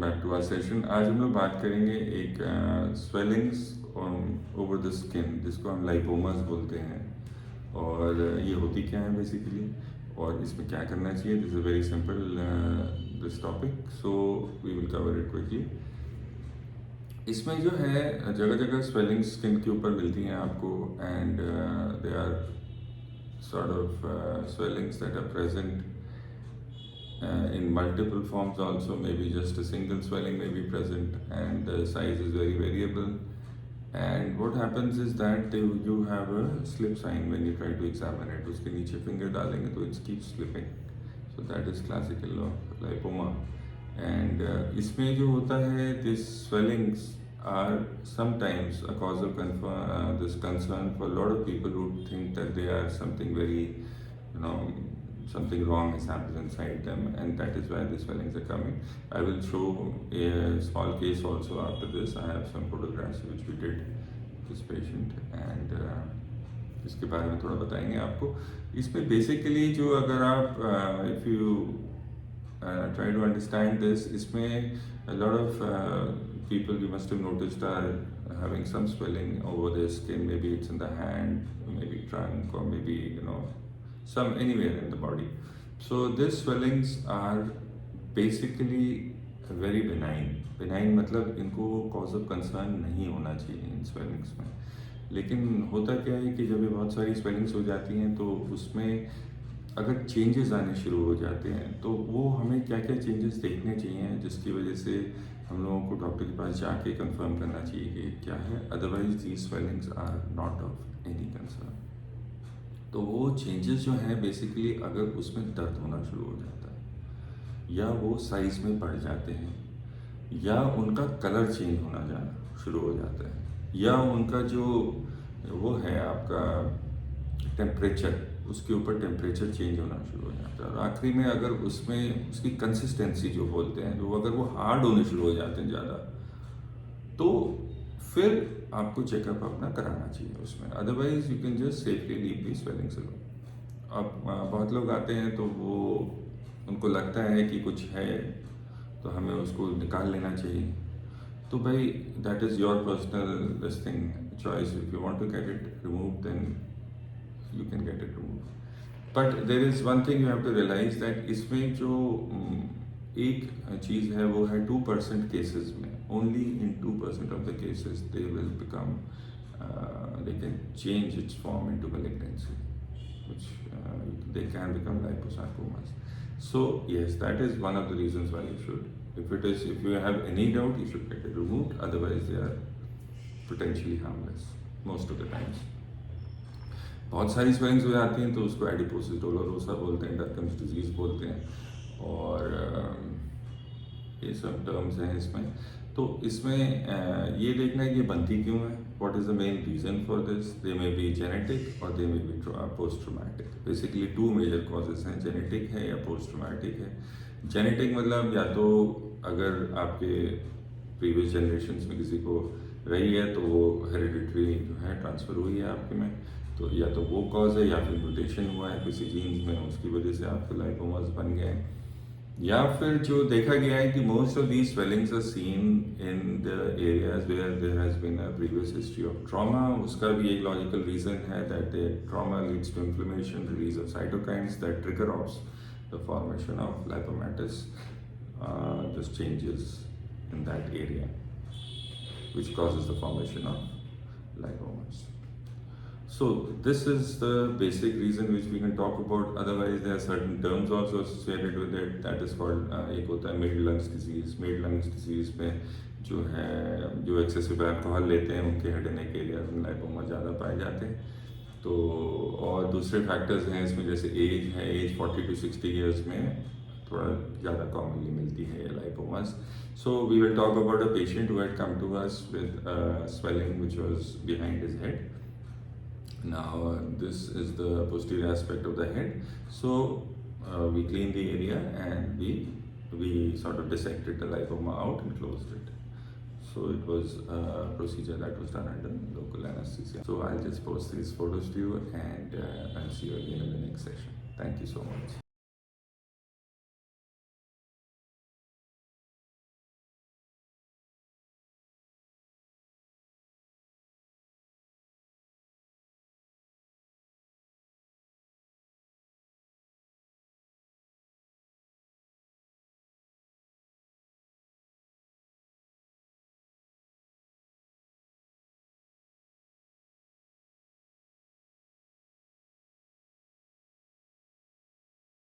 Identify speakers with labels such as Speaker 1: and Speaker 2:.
Speaker 1: Back to our session. आज हम लोग बात करेंगे एक swellings on over the skin, जिसको हम लाइपोमास बोलते हैं। और ये होती क्या है बेसिकली, और इसमें क्या करना चाहिए। This is very simple this topic, so we will cover it quickly. इसमें जो है जगह जगह स्वेलिंग्स स्किन के ऊपर मिलती हैं आपको, and they are sort of swellings that are present in multiple forms also. Maybe just a single swelling may be present, and the size is very variable. And what happens is that you have a slip sign when you try to examine it. उसके नीचे finger डालेंगे तो it keeps slipping. So that is classical of lipoma. And इसमें जो होता है, these swellings are sometimes a cause of this concern for a lot of people who think that they are something very, something wrong has happened inside them, and that is why the swellings are coming. I will show a small case also after this. I have some photographs which we did this patient, and इसके बारे में थोड़ा बताएंगे आपको। इसमें basically जो अगर आप if you try to understand this, इसमें a lot of people you must have noticed are having some swelling over their skin. Maybe it's in the hand, maybe trunk, or maybe some anywhere in the body. So these swellings are basically very benign. Benign मतलब इनको cause of concern नहीं होना चाहिए इन swellings में। लेकिन होता क्या है कि जब ये बहुत सारी swellings हो जाती हैं तो उसमें अगर चेंजेस आने शुरू हो जाते हैं तो वो हमें क्या क्या चेंजेस देखने चाहिए, जिसकी वजह से हम लोगों को डॉक्टर के पास जाके कंफर्म करना चाहिए कि क्या है। Otherwise these swellings are not of any concern. तो वो चेंजेस जो हैं बेसिकली अगर उसमें दर्द होना शुरू हो जाता है, या वो साइज में बढ़ जाते हैं, या उनका कलर चेंज होना जाना शुरू हो जाता है, या उनका जो वो है आपका टेम्परेचर, उसके ऊपर टेम्परेचर चेंज होना शुरू हो जाता है, और आखिरी में अगर उसमें उसकी कंसिस्टेंसी जो बोलते हैं, जो अगर वो हार्ड होने शुरू हो जाते हैं ज़्यादा, तो फिर आपको चेकअप अपना कराना चाहिए उसमें। Otherwise you can just safely leave the swellings alone. अब बहुत लोग आते हैं तो वो उनको लगता है कि कुछ है तो हमें उसको निकाल लेना चाहिए। तो भाई that is your personal this thing choice. If you want to get it remove then you can get it removed. But there is one thing you have to realize that इसमें जो एक चीज़ है वो है 2% केसेस में, only in 2% of the cases they will become they can change its form into malignancy, which they can become liposarcomas. So yes, that is one of the reasons why you should, if you have any doubt, you should get it removed. Otherwise they are potentially harmless most of the times. बहुत सारी swellings हो जाती हैं तो उसको एडिपोसिस Dolorosa बोलते हैं, डर्कम्स disease बोलते हैं, और ये सब टर्म्स हैं इसमें। तो इसमें ये देखना है कि बनती क्यों है, what is the main reason for this. They may be genetic और they may be post traumatic. Basically 2 major causes हैं, जेनेटिक है या पोस्ट ट्रॉमेटिक है। जेनेटिक मतलब या तो अगर आपके प्रीवियस जनरेशन में किसी को रही है तो वो हेरिडिटरी जो है ट्रांसफ़र हुई है आपके में, तो या तो वो कॉज है, या फिर म्यूटेशन हुआ है किसी जीन्स में, उसकी वजह से आपके लाइपोमास बन गए। या फिर जो देखा गया है कि most of these swellings are seen in the areas where there has been a previous history of trauma. उसका भी एक लॉजिकल रीजन है that trauma leads to inflammation, release of cytokines that trigger of the formation of lipomatous, just changes in that area which causes the formation of lipomas. So this is the basic reason which we can talk about. Otherwise there are certain terms also associated with it, that is called एक होता है mid lungs disease. Mid lungs disease में जो है जो excessive alcohol लेते हैं उनके हेड एंड नेक एरियाज में लाइपोमा ज़्यादा पाए जाते हैं। तो और दूसरे फैक्टर्स हैं इसमें, जैसे एज है, एज 40 to 60 ईयर्स में थोड़ा ज़्यादा कॉमनली मिलती है ये lipomas. So we will talk about a patient who had come to us with swelling which was behind his head. Now this is the posterior aspect of the head. So we cleaned the area and we sort of dissected the lipoma out and closed it. So it was a procedure that was done under local anesthesia. So I'll just post these photos to you, and I'll see you again in the next session. Thank you so much.